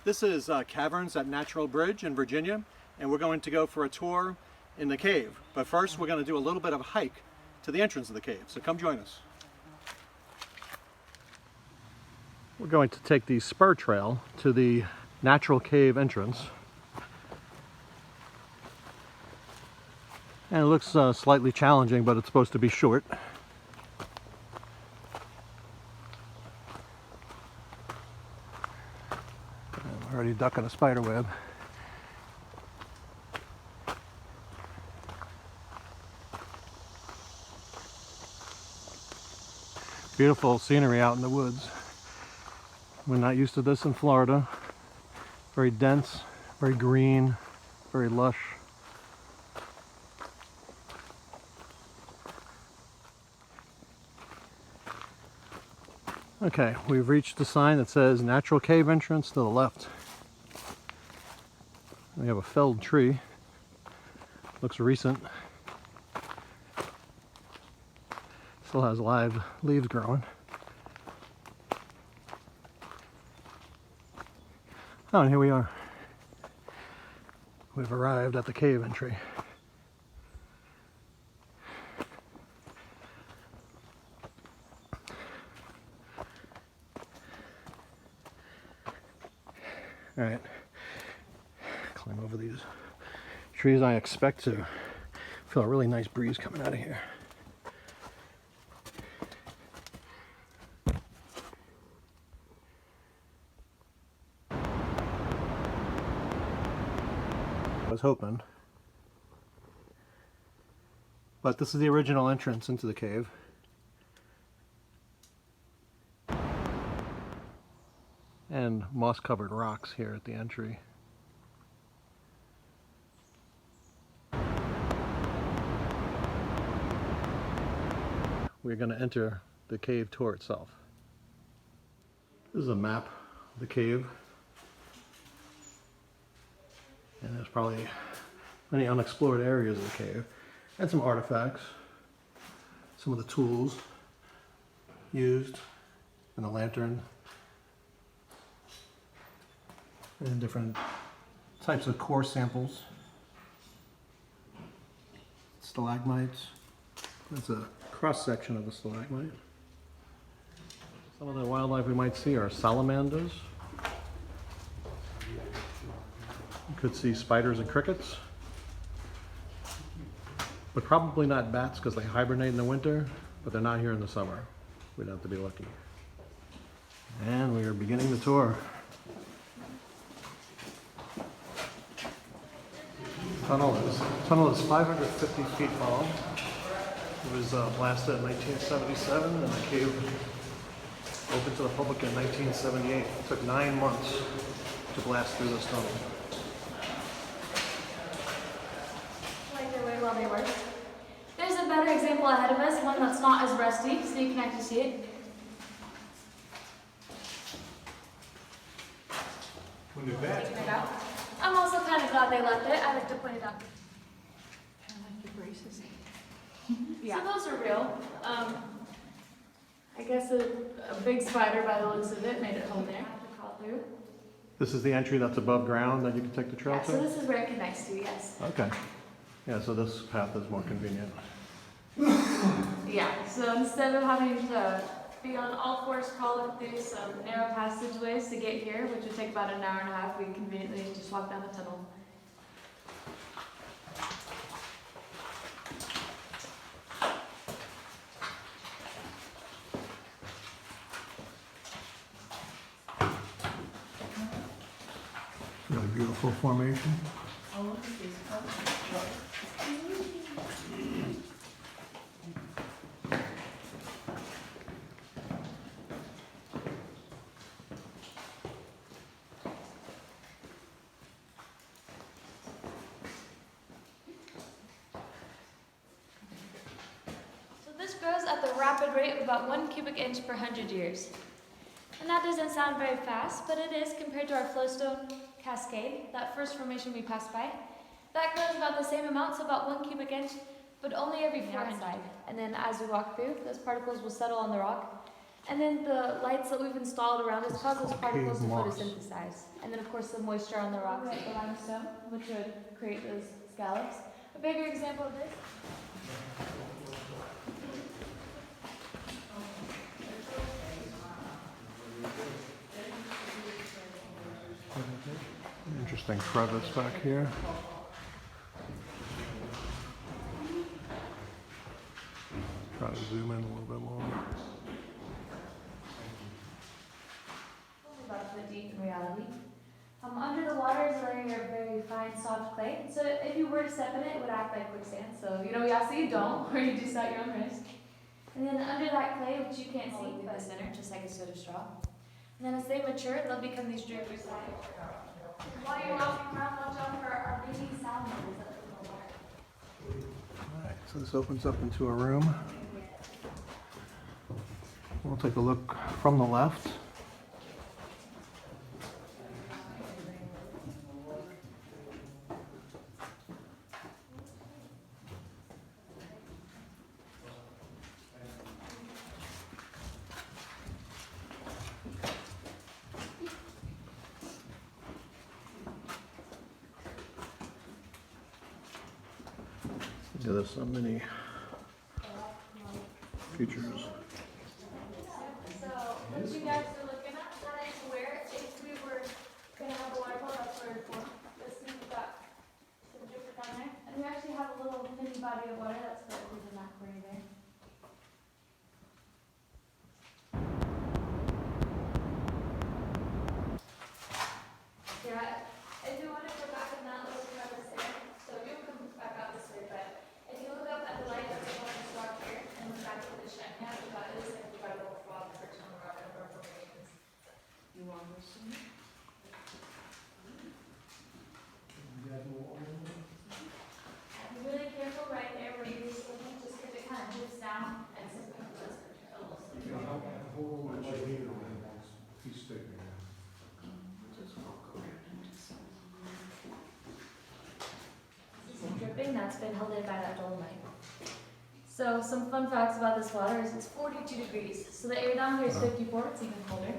This is Caverns at Natural Bridge in Virginia, and we're going to go for a tour in the cave. But first we're going to do a little bit of a hike to the entrance of the cave, so come join us. We're going to take the Spur trail to the natural cave entrance. And it looks slightly challenging, but it's supposed to be short. I'm already ducking a spider web. Beautiful scenery out in the woods. We're not used to this in Florida. Very dense, very green, very lush. Okay, we've reached the sign that says Natural Cave Entrance to the left. We have a felled tree. Looks recent. Still has live leaves growing. Oh, and here we are. We've arrived at the cave entry. All right, climb over these trees. I expect to feel a really nice breeze coming out of here. I was hoping, but this is the original entrance into the cave. And moss-covered rocks here at the entry. We're going to enter the cave tour itself. This is a map of the cave. And there's probably many unexplored areas of the cave. And some artifacts. Some of the tools used. And a lantern. And different types of core samples. Stalagmites. That's a cross section of the stalagmite. Some of the wildlife we might see are salamanders. You could see spiders and crickets. But probably not bats because they hibernate in the winter, but they're not here in the summer. We'd have to be lucky. And we are beginning the tour. Tunnel is 550 feet long. It was blasted in 1977 and the cave opened to the public in 1978. It took 9 months to blast through this tunnel. Like they were while they worked. There's a better example ahead of us, one that's not as rusty, so you can actually see it. Taking it out. I'm also kind of glad they left it. I like to point it out. I like the braces. Yeah. So those are real. I guess a big spider, by the looks of it, made it home there to crawl through. This is the entry that's above ground that you can take the trail Yeah, to? so this is where it connects to, yes. Okay. Yeah, so this path is more convenient. Yeah, so instead of having to be on all fours crawling through some narrow passageways to get here, which would take about an hour and a half, we conveniently just walk down the tunnel. Really beautiful formation. This grows at the rapid rate of about 1 cubic inch per 100 years. And that doesn't sound very fast, but it is compared to our flowstone cascade, that first formation we passed by. That grows about the same amount, so about 1 cubic inch, but only every 400. And then as we walk through, those particles will settle on the rock. And then the lights that we've installed around us cause those called particles to cave moss. photosynthesize. And then of course the moisture on the rocks like the limestone, which would create those scallops. A bigger example of this. Interesting crevice back here. Try to zoom in a little bit more. About the deep in reality. Under the water is a layer of very fine, soft clay. So if you were to step in it, it would act like quicksand. So obviously you don't, or you do so at your own risk. And then under that clay, which you can't see, but the center, just like a soda straw. And then as they mature, they'll become these droopy sides. While you're walking around, watch out for our baby salamanders that live in the water. Alright, so this opens up into a room. We'll take a look from the left. Yeah, there's so many features. So what you guys are looking at, that is where if we were going to have a waterfall, that's where it's for. This thing we've got some dripper down there. And we actually have a little mini body of water that's for the map right there. Yeah, if you want to go back in that little crevice there, so you'll come back out this way, but if you look up at the light that's on this rock here and look back at the shine, yeah, it is like we've got a little frog perch on the rock and our formations. You want this one? Be really careful right there where you're swimming, just because it kind of moves down and sometimes does hurt your elbows. This is dripping, that's been held in by that dolomite. So some fun facts about this water is it's 42 degrees. So the air down here is 54, it's even colder.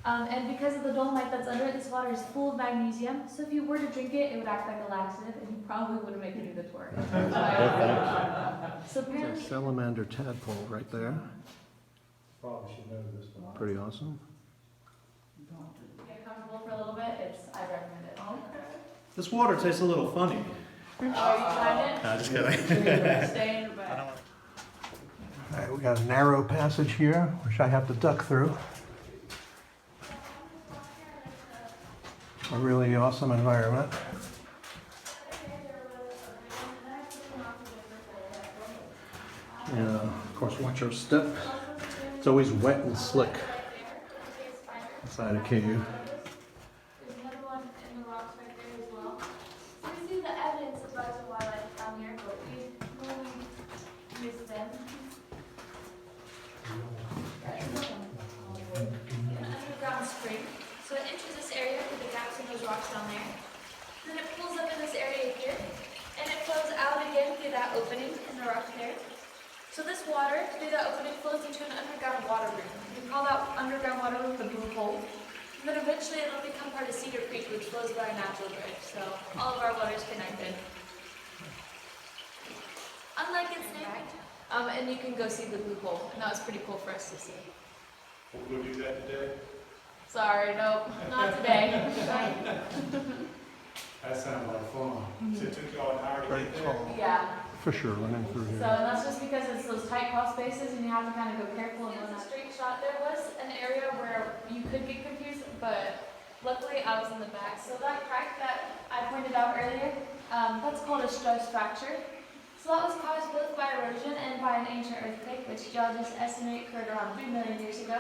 And because of the dolomite that's under it, this water is full of magnesium. So if you were to drink it, it would act like a laxative, and you probably wouldn't make it through the tour. So There's apparently, a salamander tadpole right there. Probably should know this one. Pretty awesome. get comfortable for a little bit, I recommend it. This water tastes a little funny. Are you trying it? No, just kidding. Stay in the back. Alright, we got a narrow passage here, which I have to duck through. A really awesome environment. Yeah, of course, watch our step. It's always wet and slick inside a cave. There's another one in the rocks right there as well. So we see the evidence of bugs and wildlife down here, but we normally use them. An underground spring. So it enters this area through the gaps in those rocks down there. Then it pulls up in this area here, and it flows out again through that opening in the rock there. So this water, through that opening, flows into an underground water room. We call that underground water room the blue hole. And then eventually it'll become part of Cedar Creek, which flows by a natural bridge. So all of our water is connected. Unlike its name, and you can go see the blue hole, and that was pretty cool for us to see. We'll do that today. Sorry, nope, not today. That sounded like fun. So it took y'all an hour to Very get there? tall Yeah. Fisher running through So here. that's just because it's those tight crawl spaces and you have to kind of go careful and run a straight shot. There was an area where you could get confused, but luckily I was in the back. So that crack that I pointed out earlier, that's called a stress fracture. So that was caused both by erosion and by an ancient earthquake, which geologists estimate occurred around 3 million years ago.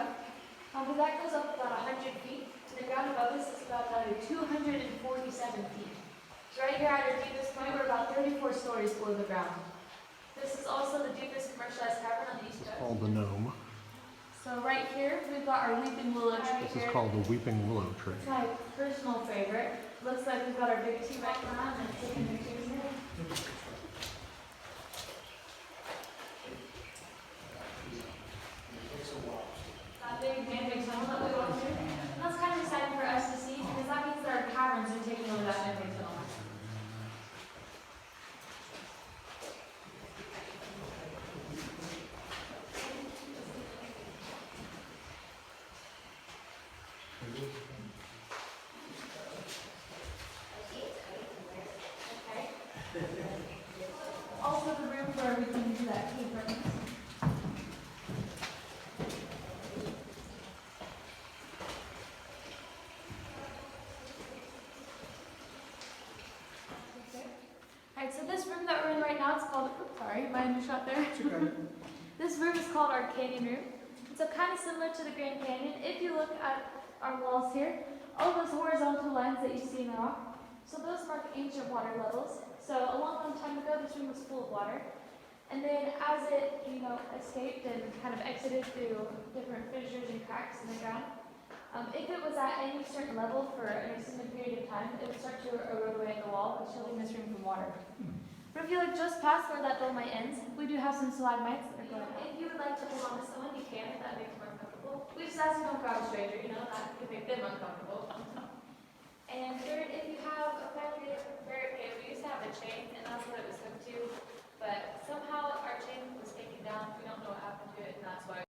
But that goes up about 100 feet. And the ground above us is about another 247 feet. So right here at our deepest point, we're about 34 stories below the ground. This is also the deepest commercialized cavern on the East It's Coast. called the Gnome. So right here, we've got our weeping willow tree This is here. called the Weeping Willow Tree. It's my personal favorite. Looks like we've got our big T back on and taking pictures here. that Caverns. Alright, so this room that we're in right now, it's called, oops, sorry, my undershot there. This room is called our canyon room. So kind of similar to the Grand Canyon. If you look at our walls here, all those horizontal lines that you see in the rock, so those mark ancient water levels. So a long, long time ago, this room was full of water. And then as it, escaped and kind of exited through different fissures and cracks in the ground, if it was at any certain level for an extended period of time, it would start to erode away in the wall, shielding this room from water. But if you look just past where that dolomite ends, we do have some stalagmites that are going up. If you would like to hold on to someone, you can, if that makes you more comfortable. We just ask you don't grab a stranger, that could make them uncomfortable. And third, if you have a family barricade, we used to have a chain, and that's what it was hooked to. But somehow our chain was taken down. We don't know what happened to it, and that's why